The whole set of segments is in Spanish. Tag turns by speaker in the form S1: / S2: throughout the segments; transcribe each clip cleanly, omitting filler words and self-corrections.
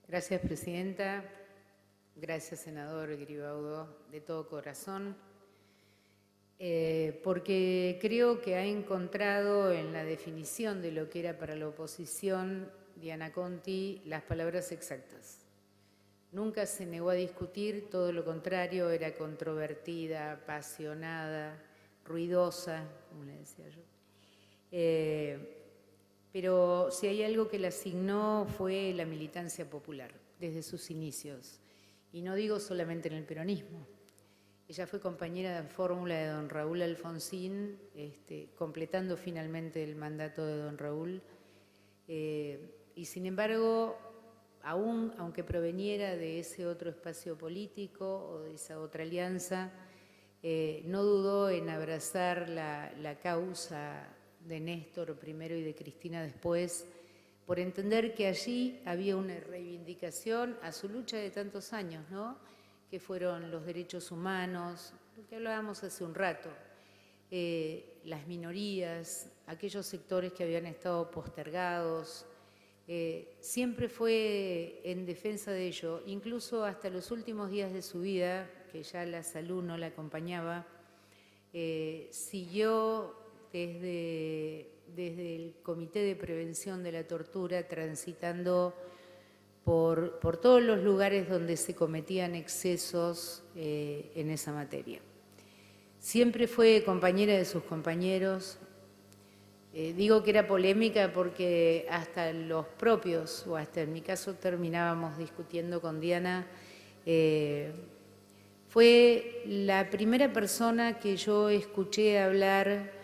S1: Gracias, Presidenta. Gracias, senador Gribaudo, de todo corazón, porque creo que ha encontrado en la definición de lo que era para la oposición Diana Conti las palabras exactas. Nunca se negó a discutir, todo lo contrario, era controvertida, apasionada, ruidosa, como le decía yo. Pero si hay algo que la asignó fue la militancia popular, desde sus inicios. Y no digo solamente en el peronismo. Ella fue compañera de fórmula de don Raúl Alfonsín, completando finalmente el mandato de don Raúl. Y sin embargo, aunque proveniera de ese otro espacio político o de esa otra alianza, no dudó en abrazar la causa de Néstor primero y de Cristina después, por entender que allí había una reivindicación a su lucha de tantos años, ¿no? Que fueron los derechos humanos, lo que hablábamos hace un rato, las minorías, aquellos sectores que habían estado postergados. Siempre fue en defensa de ello, incluso hasta los últimos días de su vida, que ya la salud no la acompañaba, siguió desde el Comité de Prevención de la Tortura, transitando por todos los lugares donde se cometían excesos en esa materia. Siempre fue compañera de sus compañeros. Digo que era polémica porque hasta los propios, o hasta en mi caso terminábamos discutiendo con Diana. Fue la primera persona que yo escuché hablar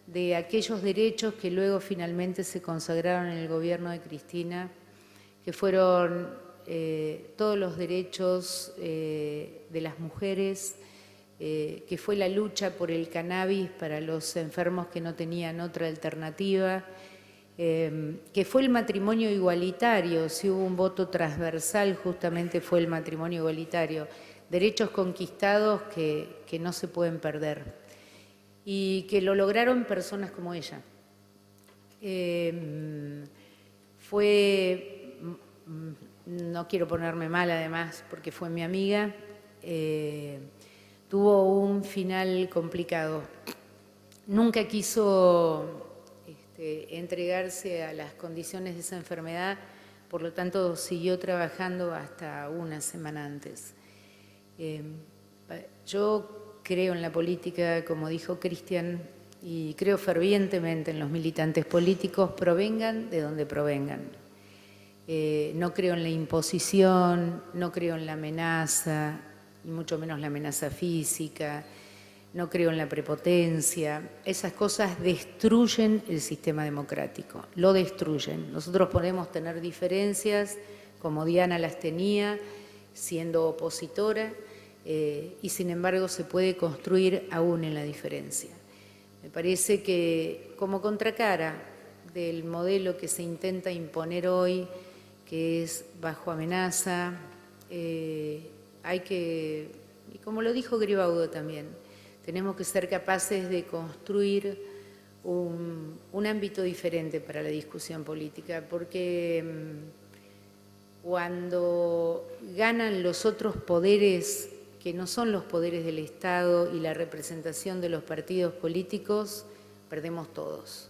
S1: de aquellos derechos que luego finalmente se consagraron en el gobierno de Cristina, que fueron todos los derechos de las mujeres, que fue la lucha por el cannabis para los enfermos que no tenían otra alternativa, que fue el matrimonio igualitario. Si hubo un voto transversal, justamente fue el matrimonio igualitario, derechos conquistados que no se pueden perder y que lo lograron personas como ella. No quiero ponerme mal además, porque fue mi amiga, tuvo un final complicado. Nunca quiso entregarse a las condiciones de esa enfermedad, por lo tanto siguió trabajando hasta una semana antes. Yo creo en la política, como dijo Cristian, y creo fervientemente en los militantes políticos, provengan de donde provengan. No creo en la imposición, no creo en la amenaza, y mucho menos la amenaza física, no creo en la prepotencia. Esas cosas destruyen el sistema democrático, lo destruyen. Nosotros podemos tener diferencias, como Diana las tenía, siendo opositora, y sin embargo se puede construir aún en la diferencia. Me parece que como contracara del modelo que se intenta imponer hoy, que es bajo amenaza, hay que, y como lo dijo Gribaudo también, tenemos que ser capaces de construir un ámbito diferente para la discusión política, porque cuando ganan los otros poderes que no son los poderes del Estado y la representación de los partidos políticos, perdemos todos.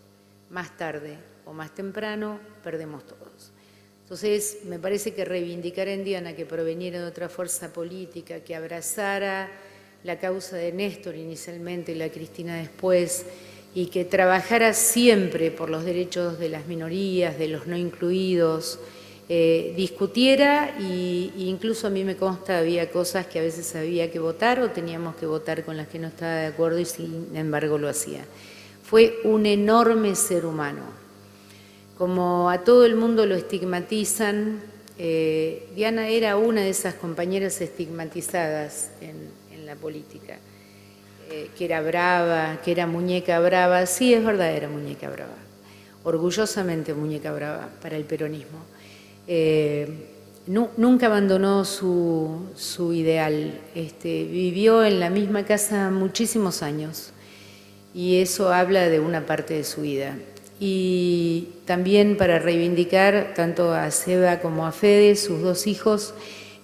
S1: Más tarde o más temprano, perdemos todos. Entonces, me parece que reivindicar en Diana que proveniera de otra fuerza política, que abrazara la causa de Néstor inicialmente y la Cristina después, y que trabajara siempre por los derechos de las minorías, de los no incluidos, discutiera, e incluso a mí me consta había cosas que a veces había que votar o teníamos que votar con las que no estaba de acuerdo y sin embargo lo hacía. Fue un enorme ser humano. Como a todo el mundo lo estigmatizan, Diana era una de esas compañeras estigmatizadas en la política, que era brava, que era muñeca brava. Sí, es verdad, era muñeca brava, orgullosamente muñeca brava para el peronismo. Nunca abandonó su ideal, vivió en la misma casa muchísimos años y eso habla de una parte de su vida. y también para reivindicar tanto a Seba como a Fede, sus dos hijos,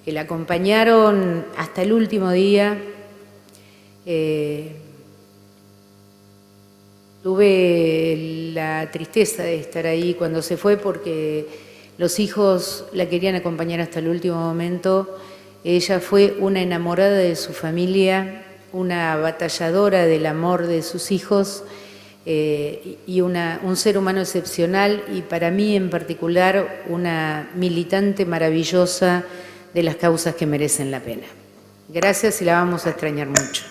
S1: que la acompañaron hasta el último día. Tuve la tristeza de estar ahí cuando se fue porque los hijos la querían acompañar hasta el último momento. Ella fue una enamorada de su familia, una batalladora del amor de sus hijos y un ser humano excepcional, y para mí en particular una militante maravillosa de las causas que merecen la pena. Gracias, y la vamos a extrañar mucho.